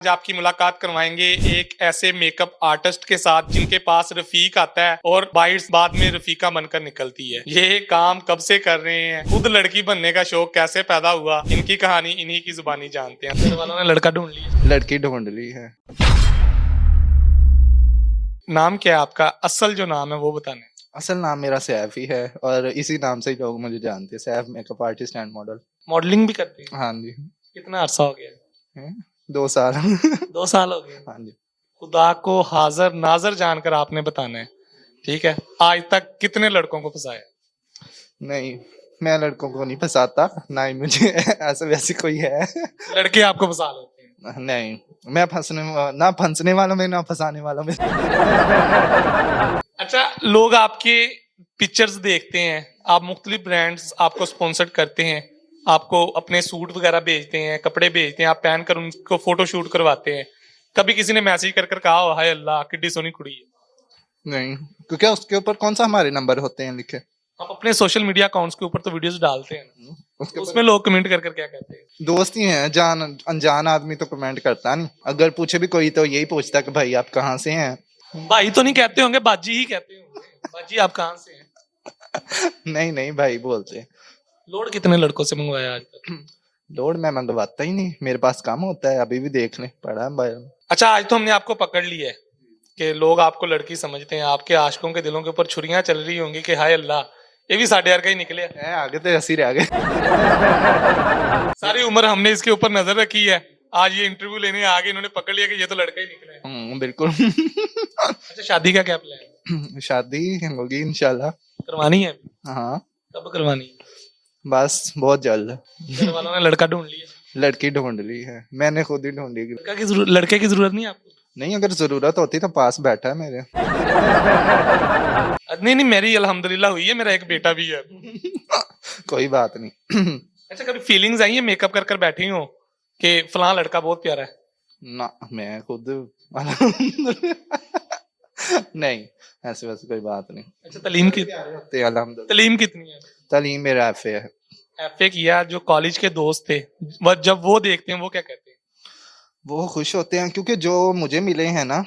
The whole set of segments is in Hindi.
आज आपकी मुलाकात करवाएंगे एक ऐसे मेकअप आर्टिस्ट के साथ जिनके पास रफीक आता है और बाइट्स बाद में रफीका बनकर निकलती है। ये काम कब से कर रहे हैं, खुद लड़की बनने का शौक कैसे पैदा हुआ, इनकी कहानी इन्हीं की जुबानी जानते हैं। घर वालों ने लड़का ढूंढ लिया, लड़की ढूंढ ली है। नाम क्या है आपका? असल जो नाम है वो बताने। असल नाम मेरा सैफ ही है और इसी नाम से ही लोग मुझे जानते हैं। Saif makeup artist and model. Modelling भी करते हैं? हाँ जी। कितना अरसा हो गया? हैं? 2 साल 2 साल हो गए। हाँ जी। खुदा को हाजिर नाजर जानकर आपने बताना है, ठीक है? आज तक कितने लड़कों को फंसाया? नहीं, मैं लड़कों को नहीं फंसाता, ना ही मुझे ऐसा वैसे कोई है। लड़के आपको फंसा लेते हैं? नहीं, मैं ना फंसने वाला में, ना फंसाने वाला में। अच्छा, लोग आपके पिक्चर्स देखते हैं, आप मुख्तलिफ ब्रांड्स आपको स्पॉन्सर करते हैं, आपको अपने सूट वगैरह भेजते हैं, कपड़े भेजते हैं, आप पहन कर उनको फोटो शूट करवाते हैं। कभी किसी ने मैसेज कर कहा हो हाय अल्लाह किड्डी सोनी कुड़ी है? नहीं, क्योंकि उसके ऊपर कौन सा हमारे नंबर होते हैं लिखे। आप अपने सोशल मीडिया अकाउंट्स के ऊपर तो वीडियोस डालते हैं ना, उसके उसमें लोग कमेंट कर कर क्या कहते हैं? दोस्त ही हैं, जान अनजान आदमी तो कमेंट करता नहीं। अगर पूछे भी कोई तो यही पूछता कि भाई आप कहाँ से हैं। भाई तो नहीं कहते होंगे, बाजी ही कहते होंगे। बाजी आप कहाँ से हैं? नहीं नहीं भाई बोलते हैं। लोड कितने लड़कों से मंगवाया आज तक? लोड मैं मंगवाता ही नहीं, मेरे पास काम होता है। अभी भी देख ले पड़ा है भाई। अच्छा, आज तो हमने आपको पकड़ लिया है कि लोग आपको लड़की समझते हैं, आपके आशिकों के दिलों के ऊपर छुरियां चल रही होंगी कि हाय अल्लाह ये भी 8.5 का ही निकले। है आगे तो ऐसे ही रह गए। सारी उम्र हमने इसके ऊपर नजर रखी है, आज ये इंटरव्यू लेने आ गए, इन्होंने पकड़ लिया कि ये तो लड़का ही निकला है। बिल्कुल। अच्छा, शादी का क्या प्लान? शादी होगी इंशाल्लाह। करवानी है? हाँ कब करवानी है? बस बहुत जल्द। घर वालों ने लड़का ढूंढ लिया? लड़की ढूंढ ली है, मैंने खुद ही ढूंढी। लड़के की जरूरत नहीं है आपको? नहीं, अगर जरूरत होती तो पास बैठा है मेरे। नहीं नहीं, मेरी अल्हम्दुलिल्लाह हुई है, मेरा एक बेटा भी है। कोई बात नहीं। अच्छा, कभी फीलिंग्स आई है मेकअप कर कर बैठी हो कि फलां लड़का बहुत प्यारा है? ना, मैं खुद नहीं, ऐसे वैसे कोई बात नहीं। अच्छा, तलीम की अल्हम्दुलिल्लाह। तलीम कितनी है? तालीम मेरा एफए है। एफए किया। जो कॉलेज के दोस्त थे जब वो देखते हैं वो क्या कहते हैं? वो खुश होते हैं, क्योंकि जो मुझे मिले हैं ना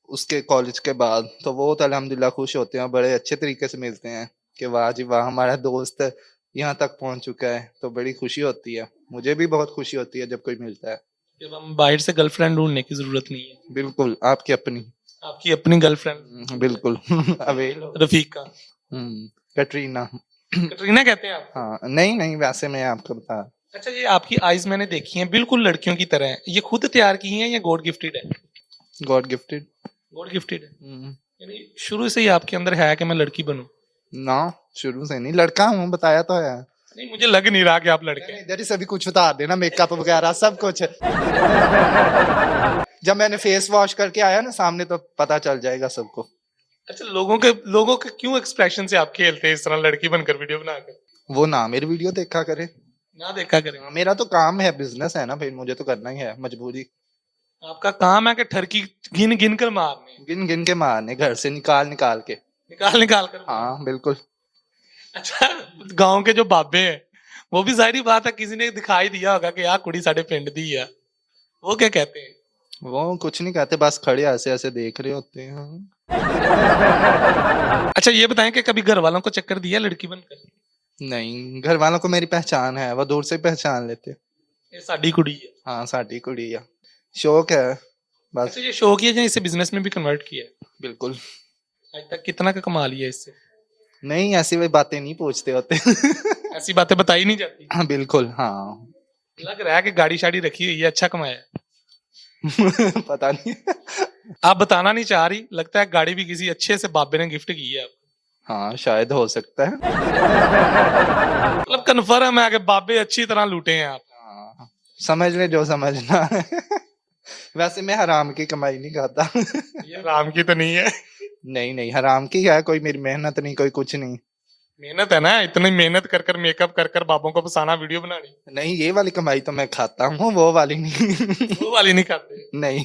उसके कॉलेज के बाद, तो वो तो अल्हम्दुलिल्लाह खुश होते हैं, बड़े अच्छे तरीके से मिलते हैं कि वाह जी वाह हमारा दोस्त यहाँ तक पहुंच चुका है। तो बड़ी खुशी होती है, मुझे भी बहुत खुशी होती है जब कोई मिलता है। जब हम बाहर से गर्लफ्रेंड ढूंढने की जरूरत नहीं है। बिल्कुल, आपकी अपनी। आपकी अपनी गर्लफ्रेंड? बिल्कुल। अवेल। रफीका। कटरीना। कटरीना कहते हैं आप? हाँ, नहीं नहीं, वैसे मैं आपको बता। अच्छा, ये आपकी आईज मैंने देखी हैं, बिल्कुल लड़कियों की तरह है। ये खुद तैयार की हैं या गॉड गिफ्टेड है? God gifted. गॉड गिफ्टेड है, यानी शुरू से ही आपके अंदर है कि मैं लड़की बनूं? ना, शुरू से नहीं, लड़का हूँ, बताया तो है। नहीं, मुझे लग नहीं रहा कि आप लड़के हैं। इधर ही सभी कुछ बता देना, मेकअप वगैरह सब कुछ। जब मैंने फेस वॉश करके आया ना सामने तो पता चल जाएगा सबको। अच्छा, लोगों के क्यों एक्सप्रेशन से आप खेलते हैं इस तरह लड़की बनकर वीडियो बनाकर? वो ना मेरी वीडियो देखा करे, ना देखा करें। मेरा तो काम है, बिजनेस है ना भाई, मुझे तो करना ही है, मजबूरी। आपका काम है कि ठरकी गिन गिन कर मारने? गिन गिन के मारने, घर से निकाल निकाल के। निकाल निकाल कर? हाँ बिल्कुल। अच्छा, गांव के जो बाबे हैं वो भी जाहिर बात है किसी ने दिखाई दिया होगा कि यार कुड़ी साढ़े पिंड दी है, वो क्या कहते हैं? वो कुछ नहीं कहते, बस खड़े ऐसे ऐसे देख रहे होते हैं। अच्छा, ये बताएं कि कभी घर वालों को चक्कर दिया लड़की बनकर? नहीं, घर वालों को मेरी पहचान है, वो दूर से पहचान लेते। ये साडी कुड़ी है? हाँ, साडी कुड़ी है, शौक है बस। अच्छा, ये शौक ही है या इसे बिजनेस में भी कन्वर्ट किया है? बिल्कुल। आज तक कितना का कमा लिया इससे? नहीं, ऐसी वे बातें नहीं पूछते होते। ऐसी बातें बताई नहीं जाती? हाँ बिल्कुल, हाँ। लग रहा है कि गाड़ी शाड़ी रखी हुई है, अच्छा कमाया है। पता नहीं। आप बताना नहीं चाह रही, लगता है गाड़ी भी किसी अच्छे से बाबे ने गिफ्ट की है आपको। हाँ, शायद हो सकता है। मतलब कन्फर्म है कि बाबे अच्छी तरह लूटे हैं आप। हाँ, समझ ले जो समझना है। वैसे मैं हराम की कमाई नहीं खाता। ये राम की तो नहीं है? नहीं नहीं, हराम की है, कोई मेरी मेहनत नहीं, कोई कुछ नहीं। मेहनत है ना, इतनी मेहनत कर कर मेकअप कर कर बाबों को फसाना, वीडियो बनानी। नहीं, ये वाली कमाई तो मैं खाता हूँ, वो वाली नहीं। वो वाली नहीं खाते? नहीं।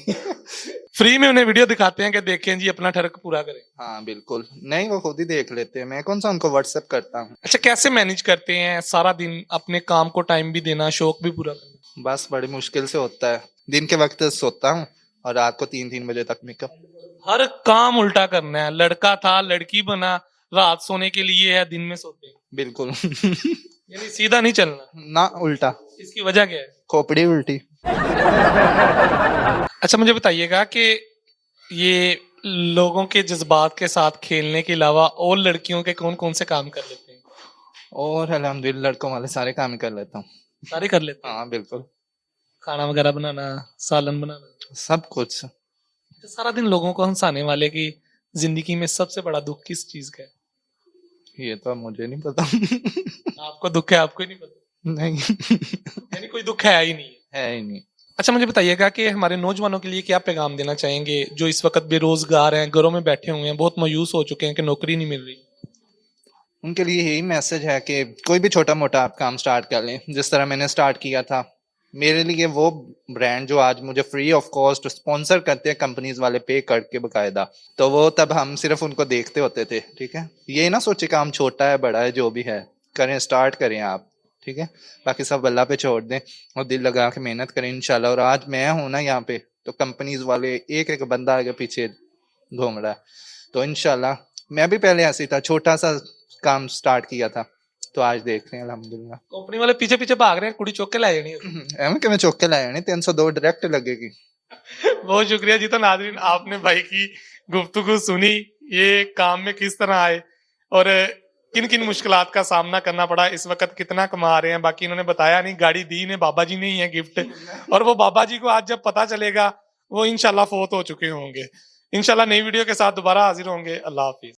फ्री में उन्हें वीडियो दिखाते हैं कि देखें जी अपना ठरक पूरा करें। हाँ बिल्कुल, नहीं वो खुद ही देख लेते हैं, मैं कौन सा उनको व्हाट्सएप करता हूँ। अच्छा, कैसे मैनेज करते हैं सारा दिन अपने काम को टाइम भी देना, शौक भी पूरा करना? बस बड़ी मुश्किल से होता है। दिन के वक्त सोता हूँ और रात को 3-3 बजे तक मेकअप। हर काम उल्टा करना है, लड़का था लड़की बना, रात सोने के लिए है, दिन में सोते हैं। बिल्कुल। यानी सीधा नहीं चलना। ना, उल्टा। इसकी वजह क्या है? खोपड़ी उल्टी। अच्छा मुझे बताइएगा कि ये लोगों के जज्बात के साथ खेलने के अलावा और लड़कियों के कौन-कौन से काम कर लेते हैं? और अल्हम्दुलिल्लाह लड़कों वाले सारे काम ही कर लेता हूँ। सारे कर लेते हैं? हाँ, बिल्कुल। खाना वगैरह बनाना, सालन बनाना। सब कुछ। तो सारा दिन लोगों को हँसाने वाले की जिंदगी में सबसे बड़ा दुख किस चीज का है? ये तो मुझे नहीं पता। आपको दुख है, आपको ही नहीं पता। नहीं। यानी कोई दुख है ही नहीं है। है ही नहीं। अच्छा मुझे बताइएगा कि हमारे नौजवानों के लिए क्या पैगाम देना चाहेंगे जो इस वक्त बेरोजगार हैं, घरों में बैठे हुए हैं, बहुत मायूस हो चुके हैं कि नौकरी नहीं मिल रही? उनके लिए यही मैसेज है कि कोई भी छोटा-मोटा आप काम स्टार्ट कर लें, जिस तरह मैंने स्टार्ट किया था। मेरे लिए वो ब्रांड जो आज मुझे फ्री ऑफ कॉस्ट स्पॉन्सर करते हैं कंपनीज़ वाले पे करके बाकायदा, तो वो तब हम सिर्फ़ उनको देखते होते थे, ठीक है? ये ना सोचे काम छोटा है, बड़ा है, जो भी है, करें, स्टार्ट करें आप, ठीक है? बाकी सब अल्लाह पे छोड़ दें और दिल लगा के मेहनत करें इंशाल्लाह। और आज मैं हूँ ना यहाँ पे, तो कंपनीज़ वाले एक-एक बंदा आगे पीछे घूम रहा है। तो इंशाल्लाह मैं भी पहले ऐसे ही था, छोटा-सा काम स्टार्ट किया था, तो आज देख रहे हैं अल्हम्दुलिल्लाह। कंपनी वाले पीछे पीछे भाग रहे हैं, कुड़ी चौक के ला जानी है। एवं कि मैं चौक के लाया नहीं, 302 डायरेक्ट लगेगी। बहुत शुक्रिया जी। तो नाज़रीन आपने भाई की गुफ्तगू सुनी, ये काम में किस तरह आए और किन किन मुश्किलात का सामना करना पड़ा, इस वक्त कितना कमा रहे हैं। बाकी इन्होंने बताया नहीं, गाड़ी दी ने बाबा जी ने ही है गिफ्ट, और वो बाबा जी को आज जब पता चलेगा वो इंशाल्लाह फोत हो चुके होंगे। इंशाल्लाह नई वीडियो के साथ दोबारा हाजिर होंगे। अल्लाह हाफिज।